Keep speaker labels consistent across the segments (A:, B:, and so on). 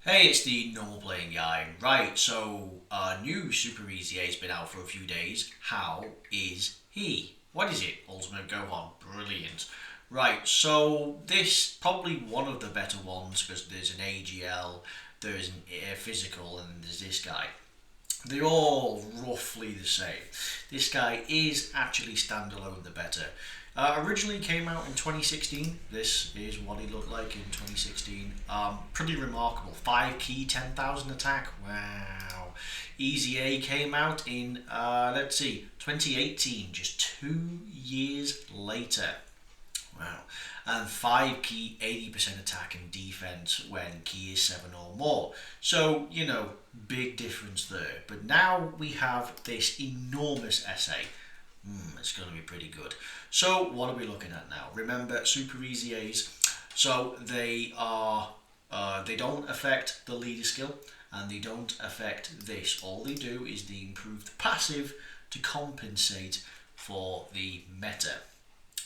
A: Hey, it's the normal playing guy. Right, so new Super Easy A's been out for a few days. How is he? What is it? Ultimate Gohan. Brilliant. Right, so this probably one of the better ones because there's an AGL, there's an physical, and there's this guy. They're all roughly the same. This guy is actually standalone the better. Originally came out in 2016. This is what he looked like in 2016. Pretty remarkable. 5 key, 10,000 attack. Wow. Easy A came out in, let's see, 2018, just 2 years later. Wow. And 5 key, 80% attack and defense when key is 7 or more. So, big difference there. But now we have this enormous essay. It's going to be pretty good. So, what are we looking at now? Remember, Super Easy A's. So, they don't affect the leader skill and they don't affect this. All they do is they improve the passive to compensate for the meta.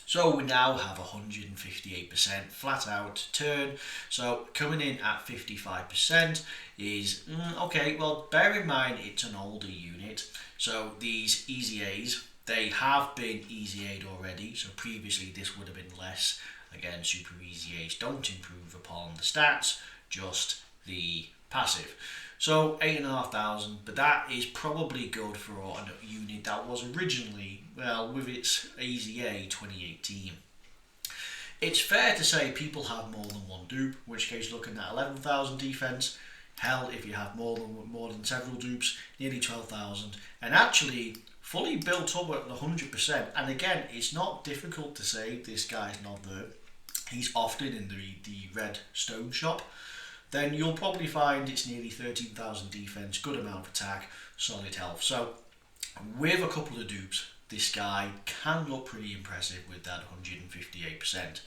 A: So we now have 158% flat out turn. So coming in at 55% is okay. Well, bear in mind it's an older unit. So these Easy A's, they have been Easy A'd already. So previously this would have been less. Again, Super Easy A's don't improve upon the stats, just the passive. So 8,500, but that is probably good for a unit that was originally, well, with its Easy A 2018. It's fair to say people have more than one dupe, in which case looking at 11,000 defense. Hell, if you have more than several dupes, nearly 12,000, and actually fully built up at 100%. And again, it's not difficult to say this guy's not there. He's often in the red stone shop. Then you'll probably find it's nearly 13,000 defense, good amount of attack, solid health. So with a couple of dupes, this guy can look pretty impressive with that 158%.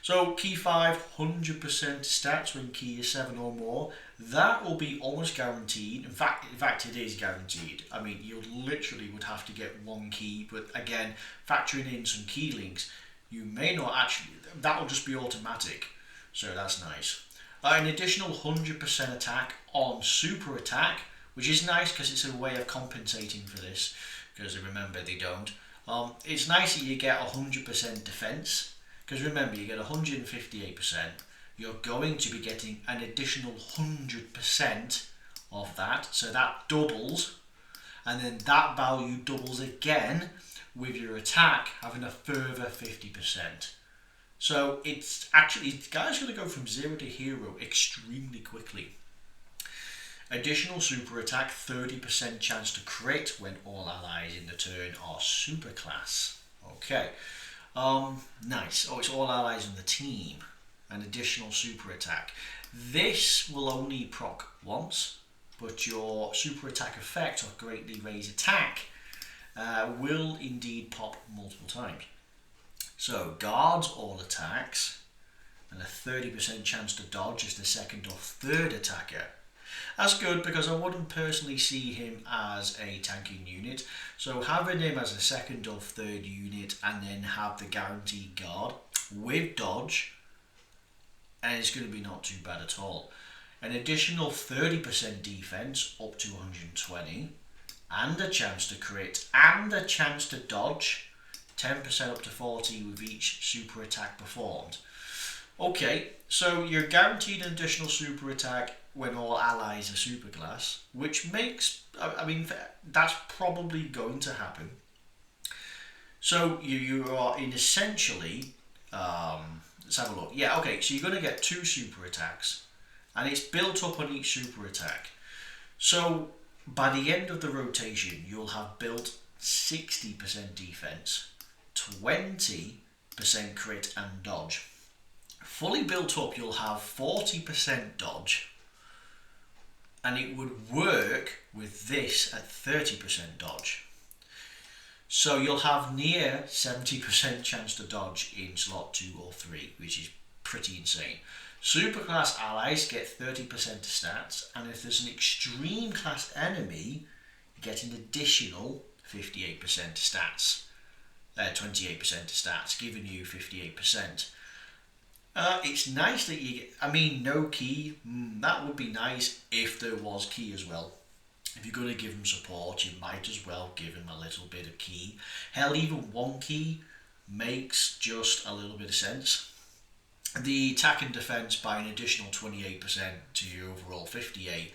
A: So key 5, 100% stats when key is 7 or more. That will be almost guaranteed. In fact, it is guaranteed. I mean, you literally would have to get one key, but again, factoring in some key links, you may not actually. That will just be automatic. So that's nice. An additional 100% attack on super attack, which is nice because it's a way of compensating for this. Because remember, they don't. It's nice that you get 100% defense. Because remember, you get 158%. You're going to be getting an additional 100% of that. So that doubles. And then that value doubles again with your attack having a further 50%. So it's actually, the guy's going to go from 0 to hero extremely quickly. Additional super attack, 30% chance to crit when all allies in the turn are super class. Okay, nice. Oh, it's all allies in the team. An additional super attack. This will only proc once, but your super attack effect or greatly raise attack will indeed pop multiple times. So guards all attacks and a 30% chance to dodge as the second or third attacker. That's good because I wouldn't personally see him as a tanking unit. So having him as a second or third unit and then have the guaranteed guard with dodge, and it's going to be not too bad at all. An additional 30% defense up to 120 and a chance to crit and a chance to dodge. 10% up to 40 with each super attack performed. Okay, so you're guaranteed an additional super attack when all allies are super class, which makes, I mean, that's probably going to happen. So you are in essentially, let's have a look. Yeah, okay, so you're going to get 2 super attacks, and it's built up on each super attack. So by the end of the rotation, you'll have built 60% defense, 20% crit and dodge. Fully built up, you'll have 40% dodge, and it would work with this at 30% dodge. So you'll have near 70% chance to dodge in slot 2 or 3, which is pretty insane. Superclass allies get 30% to stats, and if there's an extreme class enemy, you get an additional 58% to stats. 28% to stats, giving you 58%. It's nice that you get, I mean, no key, that would be nice if there was key as well. If you're going to give him support, you might as well give him a little bit of key. Hell, even one key makes just a little bit of sense. The attack and defense by an additional 28% to your overall 58.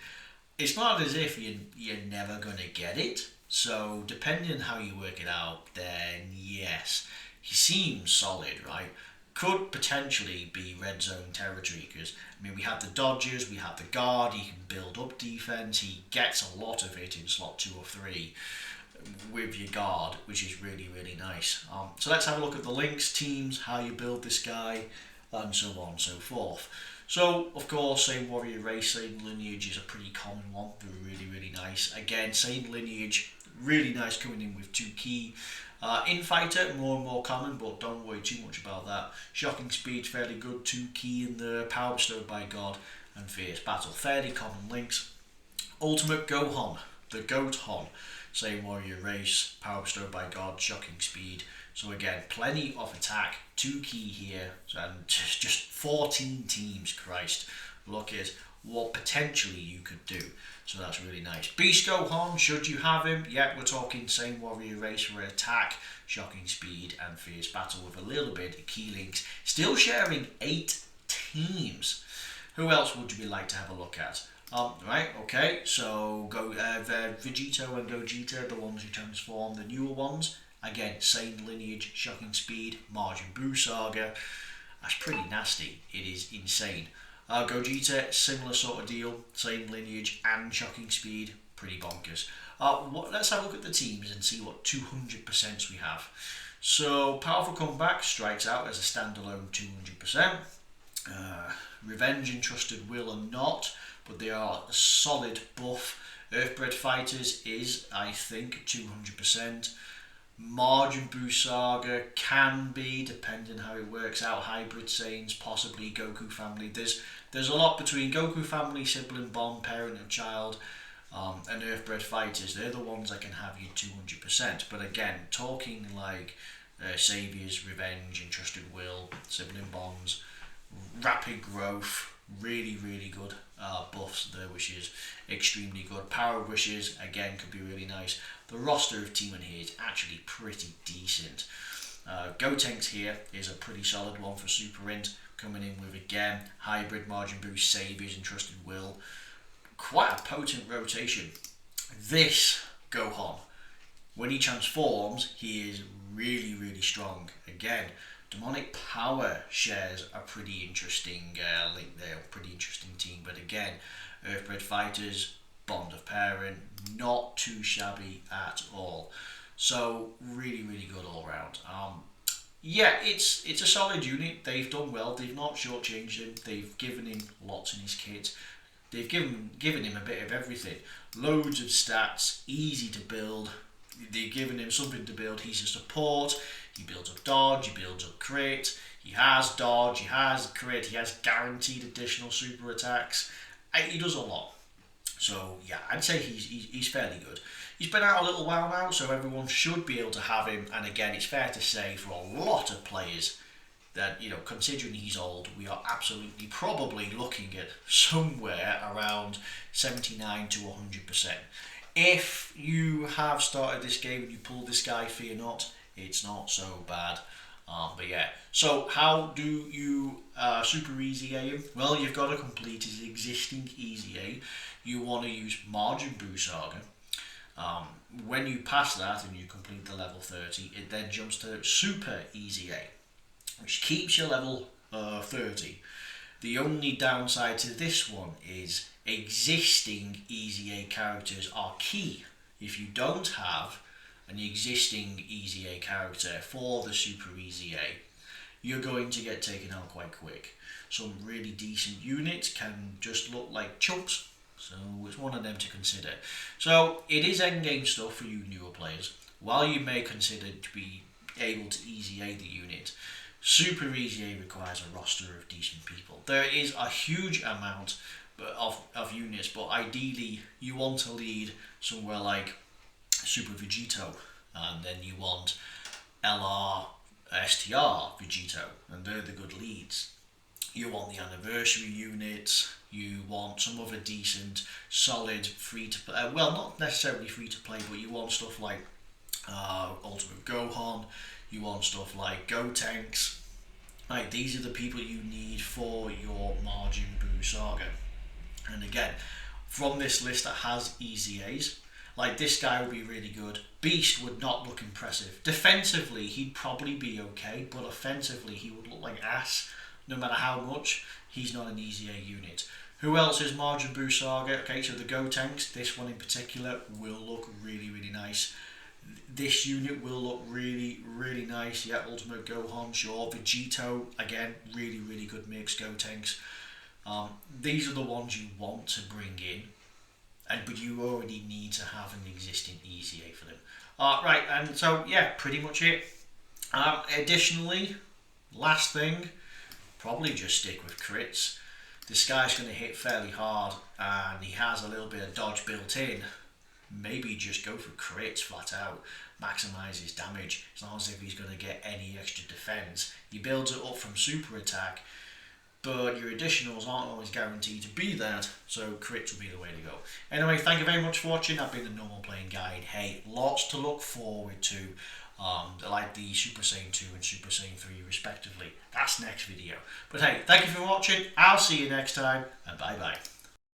A: It's not as if you're never going to get it. So, depending on how you work it out, then yes, he seems solid, right? Could potentially be red zone territory because, I mean, we have the Dodgers, we have the guard, he can build up defense, he gets a lot of it in slot 2 or 3 with your guard, which is really, really nice. So let's have a look at the links, teams, how you build this guy, and so on and so forth. So, of course, same warrior race, same lineage is a pretty common one. They're really, really nice. Again, same lineage, really nice coming in with 2 key. Infighter, more and more common, but don't worry too much about that. Shocking speed, fairly good. 2 key in the power bestowed by God, and fierce battle, fairly common links. Ultimate Gohan, the Goat Hon, same warrior race, power bestowed by God, shocking speed. So again, plenty of attack, 2 key here, and just 14 teams. Christ, look at what potentially you could do. So that's really nice. Beast Gohan, should you have him? Yeah, we're talking same warrior race for attack, shocking speed, and fierce battle with a little bit of key links. Still sharing 8 teams. Who else would you like to have a look at? Right, okay, so Vegito and Gogeta, the ones who transform, the newer ones. Again, same lineage, shocking speed, Majin Buu Saga. That's pretty nasty. It is insane. Gogeta, similar sort of deal, same lineage and shocking speed, pretty bonkers. Let's have a look at the teams and see what 200% we have. So, Powerful Comeback strikes out as a standalone 200%. Revenge and Trusted Will are not, but they are a solid buff. Earthbred Fighters is, I think, 200%. Majin Buu Saga can be, depending how it works out. Hybrid Saiyans, possibly Goku family. There's a lot between Goku family, sibling bond, parent and child, and Earthbred Fighters. They're the ones that can have you 200%. But again, talking like Saviors, Revenge, and Trusted Will, sibling bonds, rapid growth, really, really good buffs there, which is extremely good. Power Wishes, again, could be really nice. The roster of team in here is actually pretty decent. Gotenks here is a pretty solid one for Super Int, coming in with, again, Hybrid, Majin Buu, Saviors, and Trusted Will. Quite a potent rotation. This Gohan, when he transforms, he is really, really strong. Again, Demonic Power shares a pretty interesting link there, pretty interesting team. But again, Earthbred Fighters, Bond of Parent, not too shabby at all. So really, really good all round. Yeah, it's a solid unit. They've done well. They've not shortchanged him. They've given him lots in his kit. They've given him a bit of everything. Loads of stats, easy to build. They've given him something to build. He's a support. He builds up dodge, he builds up crit, he has dodge, he has crit, he has guaranteed additional super attacks. He does a lot. So yeah, I'd say he's fairly good. He's been out a little while now, so everyone should be able to have him. And again, it's fair to say for a lot of players that, you know, considering he's old, we are absolutely probably looking at somewhere around 79 to 100%. If you have started this game and you pulled this guy, fear not, it's not so bad. But yeah, so how do you super easy A him? Well, you've got to complete his existing easy A. You want to use Majin Buu Saga. When you pass that and you complete the level 30, it then jumps to super easy A, which keeps your level 30. The only downside to this one is existing easy A characters are key. If you don't have an existing easy A character for the super easy A, you're going to get taken out quite quick. Some really decent units can just look like chumps, so it's one of them to consider. So it is endgame stuff for you newer players. While you may consider to be able to easy A the unit, super easy A requires a roster of decent people. There is a huge amount of units, but ideally you want to lead somewhere like Super Vegito, and then you want LR STR Vegito, and they're the good leads. You want the anniversary units. You want some other decent, solid free to play. Well, not necessarily free to play, but you want stuff like Ultimate Gohan. You want stuff like Gotenks. Like, these are the people you need for your Majin Buu saga. And again, from this list that has EZAs, like, this guy would be really good. Beast would not look impressive. Defensively, he'd probably be okay, but offensively, he would look like ass. No matter how much, he's not an EZA unit. Who else is Majin Buu saga? Okay, so the Gotenks, this one in particular, will look really, really nice. This unit will look really, really nice. Yeah, Ultimate Gohan, sure. Vegito, again, really, really good mix. Gotenks. These are the ones you want to bring in, but you already need to have an existing EZA for them. Right, and so, yeah, pretty much it. Additionally, last thing, probably just stick with crits. This guy's going to hit fairly hard, and he has a little bit of dodge built in. Maybe just go for crits flat out, maximise his damage. It's not as if he's going to get any extra defence. He builds it up from super attack, but your additionals aren't always guaranteed to be that, so crits will be the way to go. Anyway, thank you very much for watching. I've been the Normal Playing Guide. Hey, lots to look forward to, like the Super Saiyan 2 and Super Saiyan 3 respectively. That's next video. But hey, thank you for watching. I'll see you next time, and bye bye.